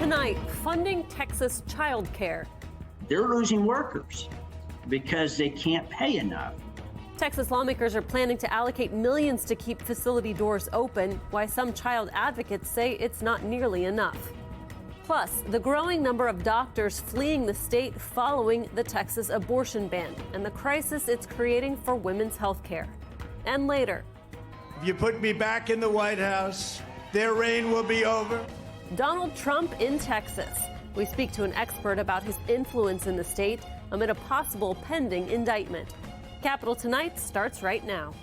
Tonight, funding Texas childcare. They're losing workers because they can't pay enough. Texas lawmakers are planning to allocate millions to keep facility doors open, why some child advocates say it's not nearly enough. Plus, the growing number of doctors fleeing the state following the Texas abortion ban and the crisis it's creating for women's health care. And later, if you put me back in the White House, their reign will be over. Donald Trump in Texas. We speak to an expert about his influence in the state amid a possible pending indictment. Capital Tonight starts right now.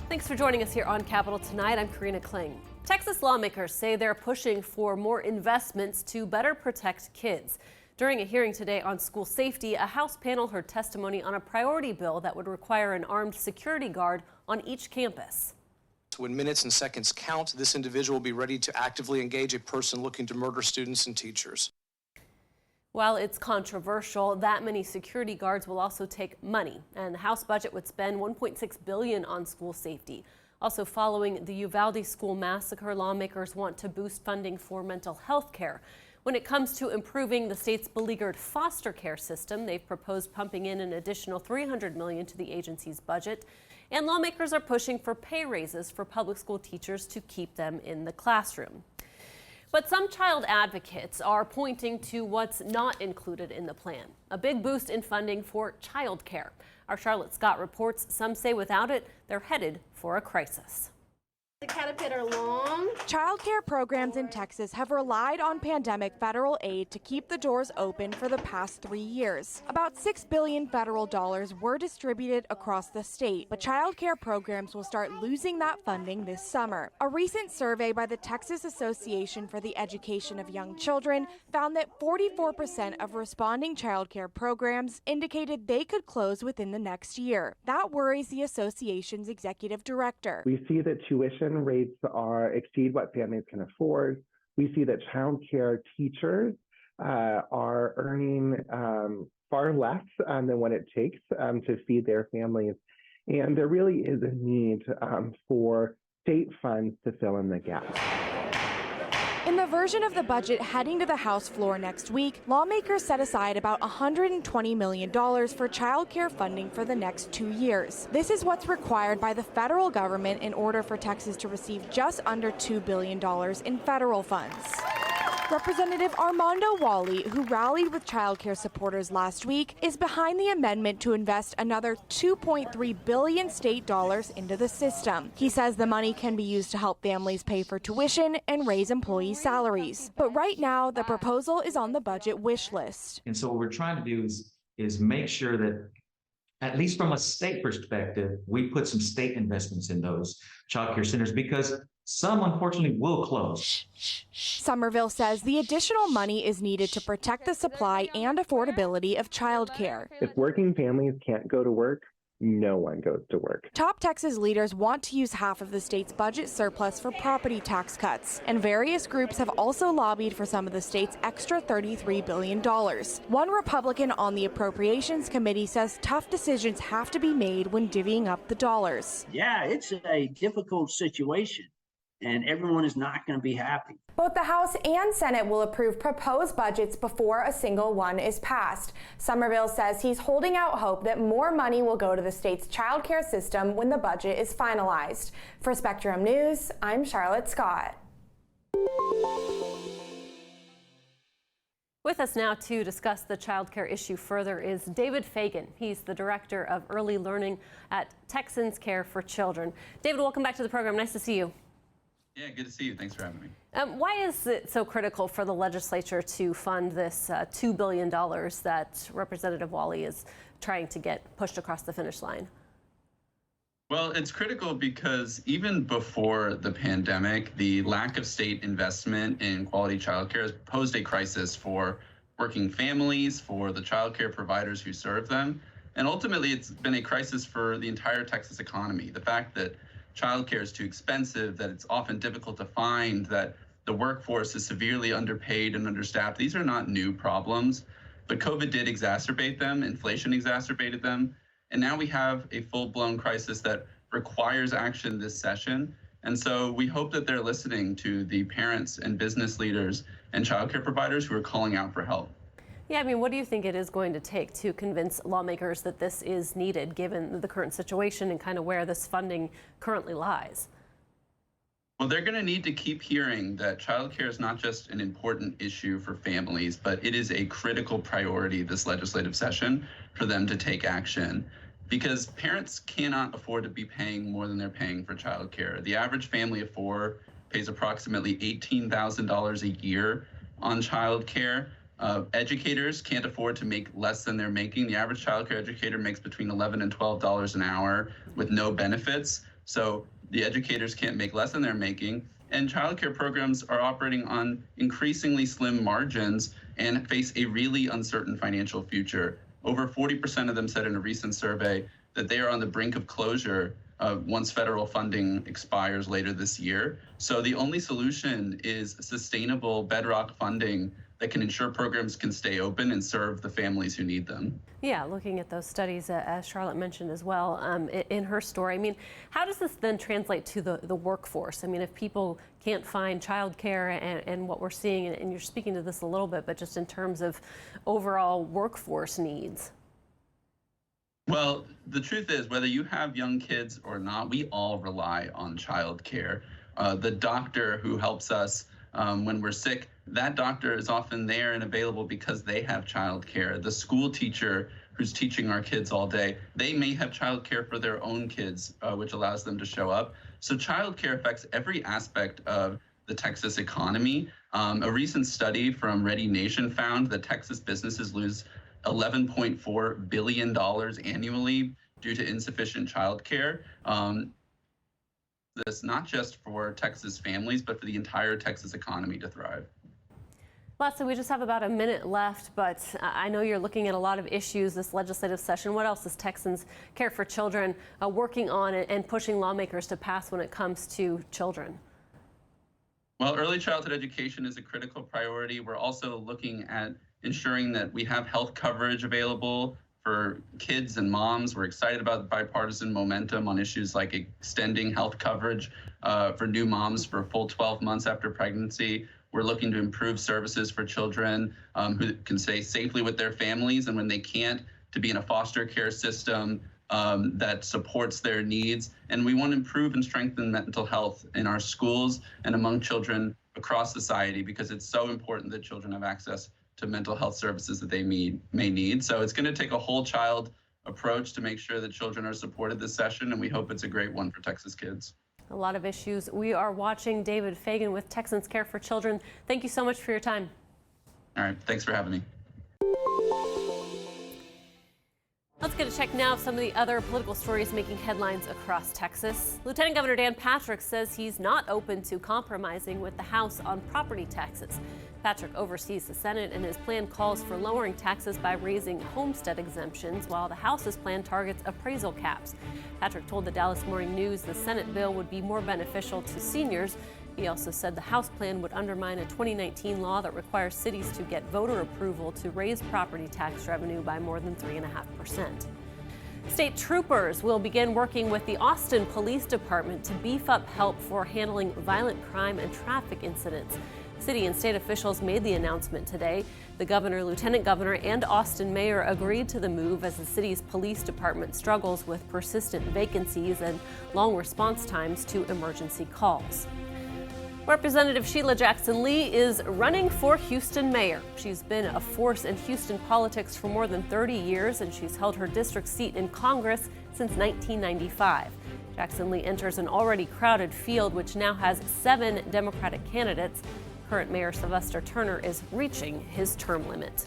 Thanks for joining us here on Capital Tonight. I'm Karina Kling. Texas lawmakers say they're pushing for more investments to better protect kids. During a hearing today on school safety, a House panel heard testimony on a priority bill that would require an armed security guard on each campus. When minutes and seconds count, this individual will be ready to actively engage a person looking to murder students and teachers. While it's controversial, that many security guards will also take money, and the House budget would spend $1.6 billion on school safety. Also, following the Uvalde school massacre, lawmakers want to boost funding for mental health care. When it comes to improving the state's beleaguered foster care system, they've proposed pumping in an additional $300 million to the agency's budget. And lawmakers are pushing for pay raises for public school teachers to keep them in the classroom. But some child advocates are pointing to what's not included in the plan, a big boost in funding for childcare. Our Charlotte Scott reports some say without it, they're headed for a crisis. The Caterpillar long. Childcare programs in Texas have relied on pandemic federal aid to keep the doors open for the past 3 years. About $6 billion federal dollars were distributed across the state, but childcare programs will start losing that funding this summer. A recent survey by the Texas Association for the Education of Young Children found that 44% of responding childcare programs indicated they could close within the next year. That worries the association's executive director. We see that tuition rates exceed what families can afford. We see that child care teachers are earning far less than what it takes to feed their families. And there really is a need for state funds to fill in the gap. In the version of the budget heading to the House floor next week, lawmakers set aside about $120 million for child care funding for the next 2 years. This is what's required by the federal government in order for Texas to receive just under $2 billion in federal funds. Representative Armando Wally, who rallied with child care supporters last week, is behind the amendment to invest another $2.3 billion state dollars into the system. He says the money can be used to help families pay for tuition and raise employee salaries. But right now, the proposal is on the budget wish list. And so what we're trying to do is make sure that, at least from a state perspective, we put some state investments in those child care centers, because some, unfortunately, will close. Somerville says the additional money is needed to protect the supply and affordability of childcare. If working families can't go to work, no one goes to work. Top Texas leaders want to use half of the state's budget surplus for property tax cuts, and various groups have also lobbied for some of the state's extra $33 billion. One Republican on the Appropriations Committee says tough decisions have to be made when divvying up the dollars. Yeah, it's a difficult situation, and everyone is not going to be happy. Both the House and Senate will approve proposed budgets before a single one is passed. Somerville says he's holding out hope that more money will go to the state's child care system when the budget is finalized. For Spectrum News, I'm Charlotte Scott. With us now to discuss the child care issue further is David Fagan. He's the Director of Early Learning at Texans Care for Children. David, welcome back to the program. Nice to see you. Yeah, good to see you. Thanks for having me. Why is it so critical for the legislature to fund this $2 billion that Representative Wally is trying to get pushed across the finish line? Well, it's critical because even before the pandemic, the lack of state investment in quality childcare has posed a crisis for working families, for the childcare providers who serve them, and ultimately it's been a crisis for the entire Texas economy. The fact that childcare is too expensive, that it's often difficult to find, that the workforce is severely underpaid and understaffed. These are not new problems, but COVID did exacerbate them. Inflation exacerbated them. And now we have a full-blown crisis that requires action this session. And so we hope that they're listening to the parents and business leaders and childcare providers who are calling out for help. Yeah, I mean, what do you think it is going to take to convince lawmakers that this is needed given the current situation and kind of where this funding currently lies? Well, they're going to need to keep hearing that childcare is not just an important issue for families, but it is a critical priority this legislative session for them to take action. Because parents cannot afford to be paying more than they're paying for childcare. The average family of four pays approximately $18,000 a year on childcare. Educators can't afford to make less than they're making. The average childcare educator makes between $11 and $12 an hour with no benefits. So the educators can't make less than they're making. And childcare programs are operating on increasingly slim margins and face a really uncertain financial future. Over 40% of them said in a recent survey that they are on the brink of closure once federal funding expires later this year. So the only solution is sustainable bedrock funding that can ensure programs can stay open and serve the families who need them. Yeah, looking at those studies, as Charlotte mentioned as well in her story, I mean, how does this then translate to the workforce? I mean, if people can't find childcare and what we're seeing, and you're speaking to this a little bit, but just in terms of overall workforce needs. Well, the truth is, whether you have young kids or not, we all rely on childcare. The doctor who helps us when we're sick, that doctor is often there and available because they have childcare. The school teacher who's teaching our kids all day, they may have childcare for their own kids, which allows them to show up. So childcare affects every aspect of the Texas economy. A recent study from Ready Nation found that Texas businesses lose $11.4 billion annually due to insufficient childcare. This not just for Texas families, but for the entire Texas economy to thrive. Leslie, we just have about a minute left, but I know you're looking at a lot of issues this legislative session. What else is Texans Care for Children working on and pushing lawmakers to pass when it comes to children? Well, early childhood education is a critical priority. We're also looking at ensuring that we have health coverage available for kids and moms. We're excited about the bipartisan momentum on issues like extending health coverage for new moms for a full 12 months after pregnancy. We're looking to improve services for children who can stay safely with their families, and when they can't, to be in a foster care system that supports their needs. And we want to improve and strengthen mental health in our schools and among children across society, because it's so important that children have access to mental health services that they may need. So it's going to take a whole child approach to make sure that children are supported this session, and we hope it's a great one for Texas kids. A lot of issues. We are watching David Fagan with Texans Care for Children. Thank you so much for your time. All right, thanks for having me. Let's get a check now of some of the other political stories making headlines across Texas. Lieutenant Governor Dan Patrick says he's not open to compromising with the House on property taxes. Patrick oversees the Senate, and his plan calls for lowering taxes by raising homestead exemptions, while the House's plan targets appraisal caps. Patrick told the Dallas Morning News the Senate bill would be more beneficial to seniors. He also said the House plan would undermine a 2019 law that requires cities to get voter approval to raise property tax revenue by more than 3.5%. State troopers will begin working with the Austin Police Department to beef up help for handling violent crime and traffic incidents. City and state officials made the announcement today. The governor, lieutenant governor, and Austin mayor agreed to the move as the city's police department struggles with persistent vacancies and long response times to emergency calls. Representative Sheila Jackson Lee is running for Houston mayor. She's been a force in Houston politics for more than 30 years, and she's held her district seat in Congress since 1995. Jackson Lee enters an already crowded field, which now has 7 Democratic candidates. Current Mayor Sylvester Turner is reaching his term limit.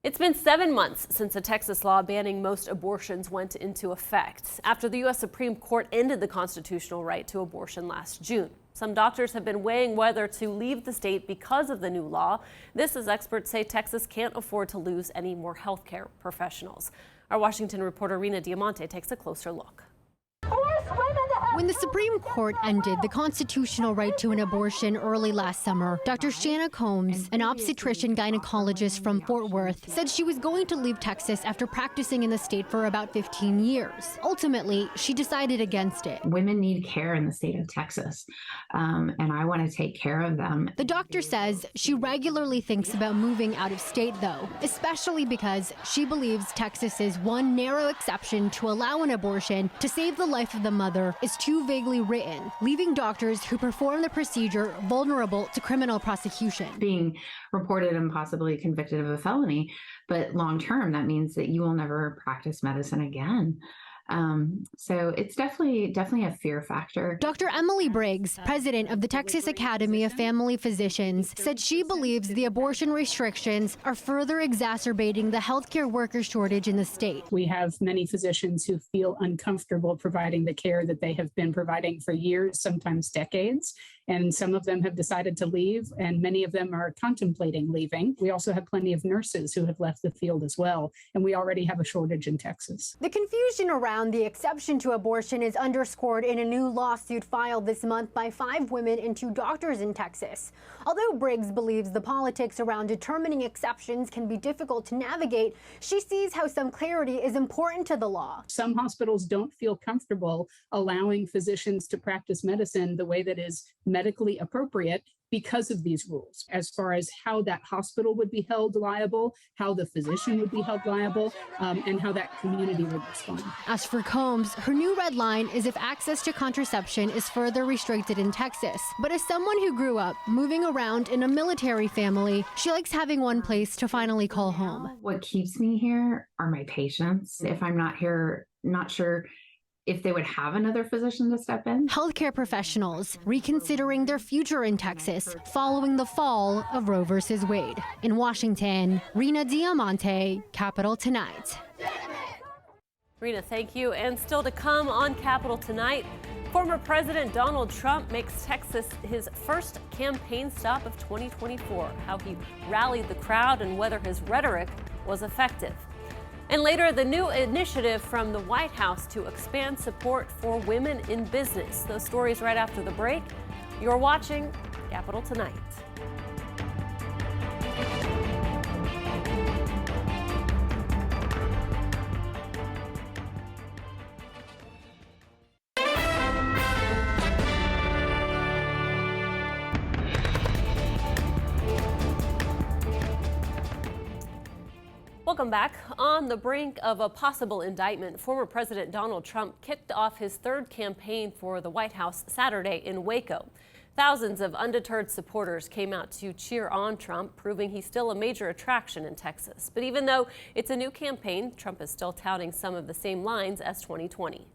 It's been 7 months since a Texas law banning most abortions went into effect, after the U.S. Supreme Court ended the constitutional right to abortion last June. Some doctors have been weighing whether to leave the state because of the new law. This, as experts say, Texas can't afford to lose any more healthcare professionals. Our Washington reporter Rena Diamante takes a closer look. When the Supreme Court ended the constitutional right to an abortion early last summer, Dr. Shanna Combs, an obstetrician gynecologist from Fort Worth, said she was going to leave Texas after practicing in the state for about 15 years. Ultimately, she decided against it. Women need care in the state of Texas, and I want to take care of them. The doctor says she regularly thinks about moving out of state, though, especially because she believes Texas's one narrow exception to allow an abortion to save the life of the mother is too vaguely written, leaving doctors who perform the procedure vulnerable to criminal prosecution. Being reported and possibly convicted of a felony, but long term, that means that you will never practice medicine again. So it's definitely a fear factor. Dr. Emily Briggs, president of the Texas Academy of Family Physicians, said she believes the abortion restrictions are further exacerbating the healthcare worker shortage in the state. We have many physicians who feel uncomfortable providing the care that they have been providing for years, sometimes decades. And some of them have decided to leave, and many of them are contemplating leaving. We also have plenty of nurses who have left the field as well, and we already have a shortage in Texas. The confusion around the exception to abortion is underscored in a new lawsuit filed this month by 5 women and 2 doctors in Texas. Although Briggs believes the politics around determining exceptions can be difficult to navigate, she sees how some clarity is important to the law. Some hospitals don't feel comfortable allowing physicians to practice medicine the way that is medically appropriate because of these rules, as far as how that hospital would be held liable, how the physician would be held liable, and how that community would respond. As for Combs, her new red line is if access to contraception is further restricted in Texas. But as someone who grew up moving around in a military family, she likes having one place to finally call home. What keeps me here are my patients. If I'm not here, not sure if they would have another physician to step in. Healthcare professionals reconsidering their future in Texas following the fall of Roe v. Wade. In Washington, Rena Diamante, Capitol Tonight. Rena, thank you. And still to come on Capitol Tonight, former President Donald Trump makes Texas his first campaign stop of 2024, how he rallied the crowd and whether his rhetoric was effective. And later, the new initiative from the White House to expand support for women in business. Those stories right after the break. You're watching Capitol Tonight. Welcome back. On the brink of a possible indictment, former President Donald Trump kicked off his 3rd campaign for the White House Saturday in Waco. Thousands of undeterred supporters came out to cheer on Trump, proving he's still a major attraction in Texas. But even though it's a new campaign, Trump is still touting some of the same lines as 2020.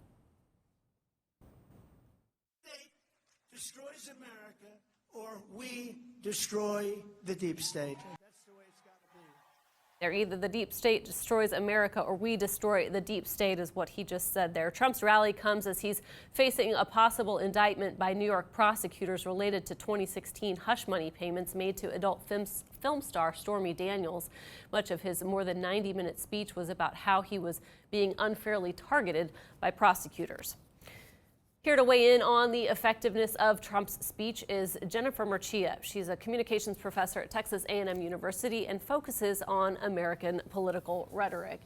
Destroys America, or we destroy the deep state. They're either the deep state destroys America or we destroy the deep state, is what he just said there. Trump's rally comes as he's facing a possible indictment by New York prosecutors related to 2016 hush money payments made to adult film star Stormy Daniels. Much of his more than 90-minute speech was about how he was being unfairly targeted by prosecutors. Here to weigh in on the effectiveness of Trump's speech is Jennifer Murcia. She's a communications professor at Texas A&M University and focuses on American political rhetoric.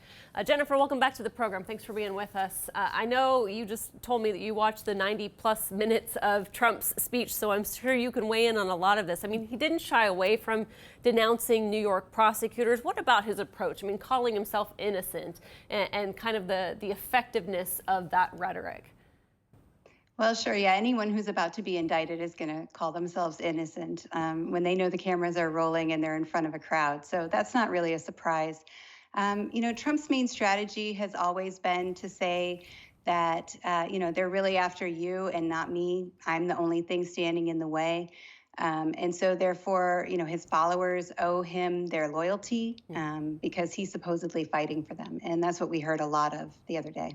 Jennifer, welcome back to the program. Thanks for being with us. I know you just told me that you watched the 90-plus minutes of Trump's speech, so I'm sure you can weigh in on a lot of this. I mean, he didn't shy away from denouncing New York prosecutors. What about his approach? I mean, calling himself innocent and kind of the effectiveness of that rhetoric. Well, sure. Yeah. Anyone who's about to be indicted is going to call themselves innocent when they know the cameras are rolling and they're in front of a crowd. So that's not really a surprise. Trump's main strategy has always been to say that, they're really after you and not me. I'm the only thing standing in the way. And so therefore, his followers owe him their loyalty because he's supposedly fighting for them. And that's what we heard a lot of the other day.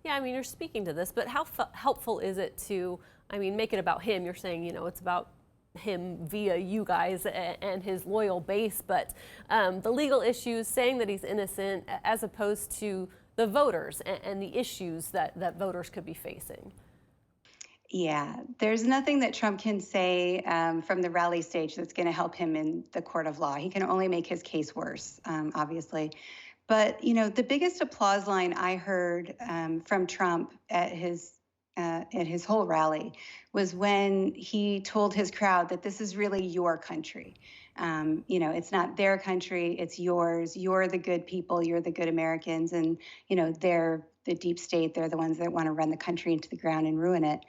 Yeah, I mean, you're speaking to this, but how helpful is it to, make it about him? You're saying, it's about him via you guys and his loyal base, but the legal issues, saying that he's innocent, as opposed to the voters and the issues that voters could be facing. Yeah, there's nothing that Trump can say from the rally stage that's going to help him in the court of law. He can only make his case worse, obviously. But, you know, the biggest applause line I heard from Trump at his whole rally was when he told his crowd that this is really your country. You know, it's not their country, it's yours. You're the good people, you're the good Americans. And, you know, they're the deep state. They're the ones that want to run the country into the ground and ruin it.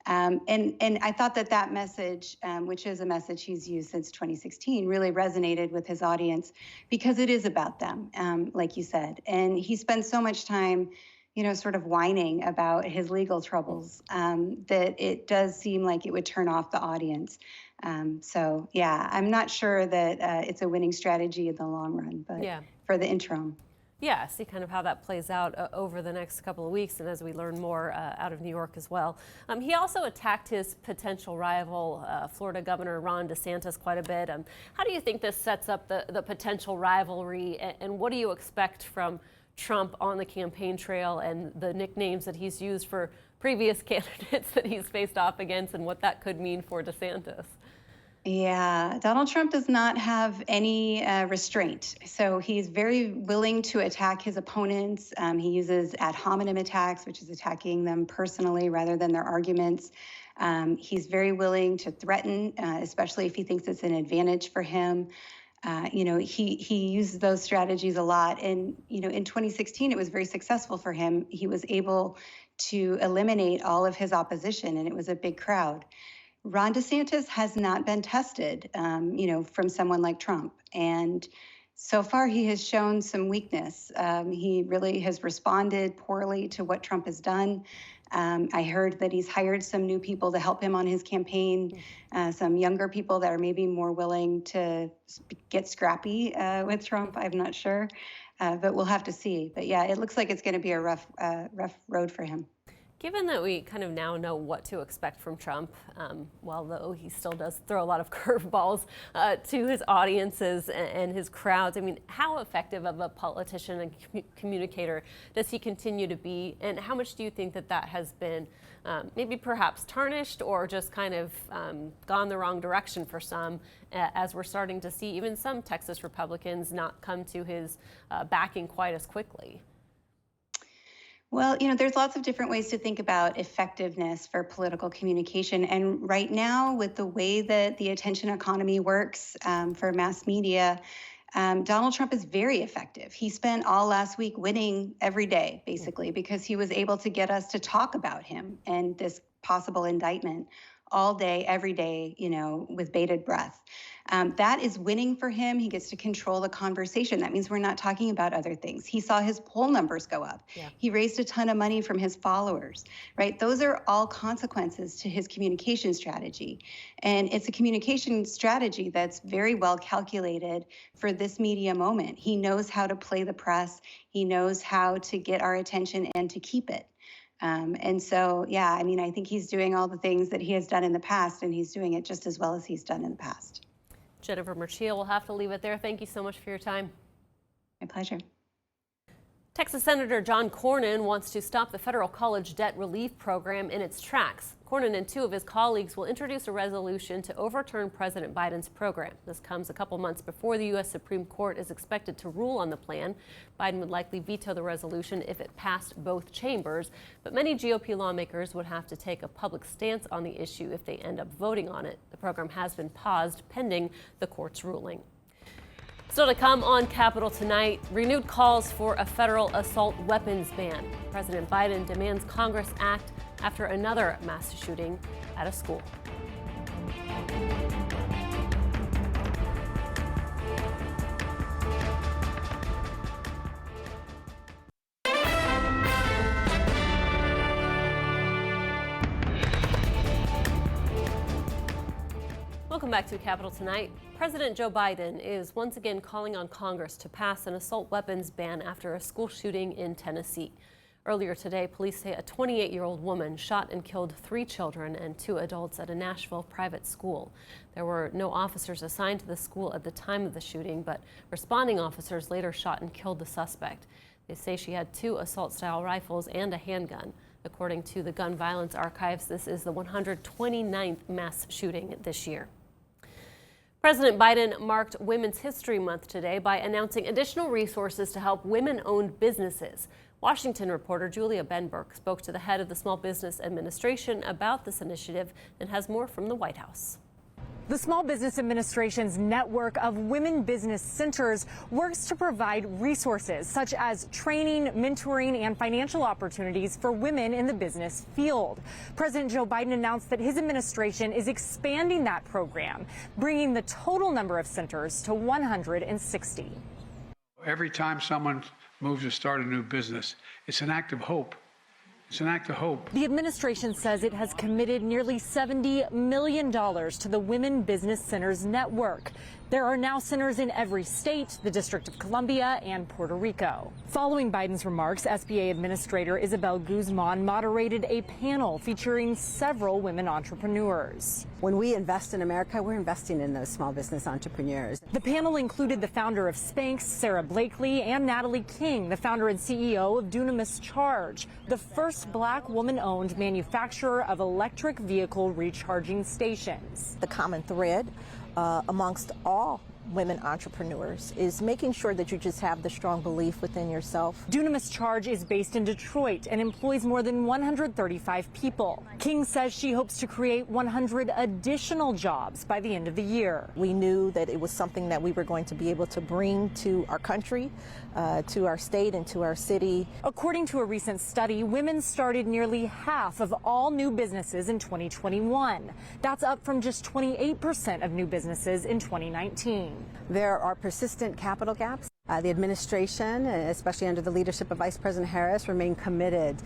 And I thought that message, which is a message he's used since 2016, really resonated with his audience because it is about them, like you said. And he spends so much time, you know, sort of whining about his legal troubles that it does seem like it would turn off the audience. So, yeah, I'm not sure that it's a winning strategy in the long run, but for the interim. Yeah, see kind of how that plays out over the next couple of weeks and as we learn more out of New York as well. He also attacked his potential rival, Florida Governor Ron DeSantis, quite a bit. How do you think this sets up the potential rivalry, and what do you expect from Trump on the campaign trail and the nicknames that he's used for previous candidates that he's faced off against and what that could mean for DeSantis? Yeah, Donald Trump does not have any restraint. So he's very willing to attack his opponents. He uses ad hominem attacks, which is attacking them personally rather than their arguments. He's very willing to threaten, especially if he thinks it's an advantage for him. You know, he uses those strategies a lot. And, you know, in 2016, it was very successful for him. He was able to eliminate all of his opposition, and it was a big crowd. Ron DeSantis has not been tested, you know, from someone like Trump. And so far, he has shown some weakness. He really has responded poorly to what Trump has done. I heard that he's hired some new people to help him on his campaign, some younger people that are maybe more willing to get scrappy with Trump. I'm not sure, but we'll have to see. But yeah, it looks like it's going to be a rough road for him. Given that we kind of now know what to expect from Trump, while though he still does throw a lot of curveballs to his audiences and his crowds, I mean, how effective of a politician and communicator does he continue to be? And how much do you think that has been maybe perhaps tarnished or just kind of gone the wrong direction for some, as we're starting to see even some Texas Republicans not come to his backing quite as quickly? Well, you know, there's lots of different ways to think about effectiveness for political communication. And right now, with the way that the attention economy works for mass media, Donald Trump is very effective. He spent all last week winning every day, basically, because he was able to get us to talk about him and this possible indictment all day, every day, you know, with bated breath. That is winning for him. He gets to control the conversation. That means we're not talking about other things. He saw his poll numbers go up. Yeah. He raised a ton of money from his followers, right? Those are all consequences to his communication strategy. And it's a communication strategy that's very well calculated for this media moment. He knows how to play the press. He knows how to get our attention and to keep it. And so, yeah, I mean, I think he's doing all the things that he has done in the past, and he's doing it just as well as he's done in the past. Jennifer Merchia, we'll have to leave it there. Thank you so much for your time. My pleasure. Texas Senator John Cornyn wants to stop the federal college debt relief program in its tracks. Cornyn and two of his colleagues will introduce a resolution to overturn President Biden's program. This comes a couple months before the U.S. Supreme Court is expected to rule on the plan. Biden would likely veto the resolution if it passed both chambers, but many GOP lawmakers would have to take a public stance on the issue if they end up voting on it. The program has been paused pending the court's ruling. Still to come on Capitol tonight, renewed calls for a federal assault weapons ban. President Biden demands Congress act after another mass shooting at a school. Welcome back to Capitol Tonight. President Joe Biden is once again calling on Congress to pass an assault weapons ban after a school shooting in Tennessee. Earlier today, police say a 28-year-old woman shot and killed 3 children and 2 adults at a Nashville private school. There were no officers assigned to the school at the time of the shooting, but responding officers later shot and killed the suspect. They say she had 2 assault-style rifles and a handgun. According to the Gun Violence Archives, this is the 129th mass shooting this year. President Biden marked Women's History Month today by announcing additional resources to help women-owned businesses. Washington reporter Julia Benberg spoke to the head of the Small Business Administration about this initiative and has more from the White House. The Small Business Administration's network of women business centers works to provide resources such as training, mentoring, and financial opportunities for women in the business field. President Joe Biden announced that his administration is expanding that program, bringing the total number of centers to 160. Every time someone moves to start a new business, it's an act of hope. It's an act of hope. The administration says it has committed nearly $70 million to the Women Business Centers network. There are now centers in every state, the District of Columbia, and Puerto Rico. Following Biden's remarks, SBA Administrator Isabel Guzman moderated a panel featuring several women entrepreneurs. When we invest in America, we're investing in those small business entrepreneurs. The panel included the founder of Spanx, Sarah Blakely, and Natalie King, the founder and CEO of Dunamis Charge, the first Black woman-owned manufacturer of electric vehicle recharging stations. The common thread amongst all women entrepreneurs is making sure that you just have the strong belief within yourself. Dunamis Charge is based in Detroit and employs more than 135 people. King says she hopes to create 100 additional jobs by the end of the year. We knew that it was something that we were going to be able to bring to our country, to our state, and to our city. According to a recent study, women started nearly half of all new businesses in 2021. That's up from just 28% of new businesses in 2019. There are persistent capital gaps. The administration, especially under the leadership of Vice President Harris, remain committed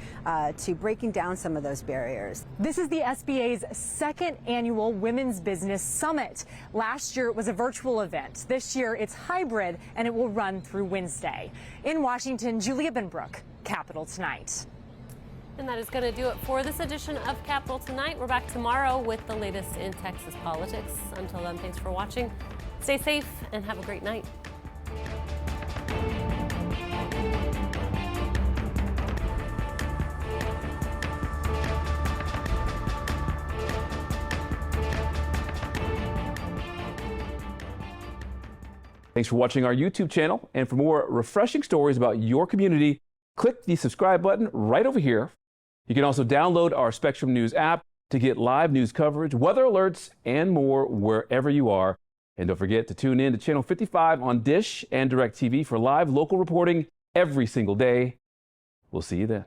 to breaking down some of those barriers. This is the SBA's second annual Women's Business Summit. Last year, it was a virtual event. This year, it's hybrid, and it will run through Wednesday. In Washington, Julia Benbrook, Capital Tonight. And that is going to do it for this edition of Capital Tonight. We're back tomorrow with the latest in Texas politics. Until then, thanks for watching. Stay safe and have a great night. Thanks for watching our YouTube channel. And for more refreshing stories about your community, click the subscribe button right over here. You can also download our Spectrum News app to get live news coverage, weather alerts, and more wherever you are. And don't forget to tune in to Channel 55 on Dish and DirecTV for live local reporting every single day. We'll see you then.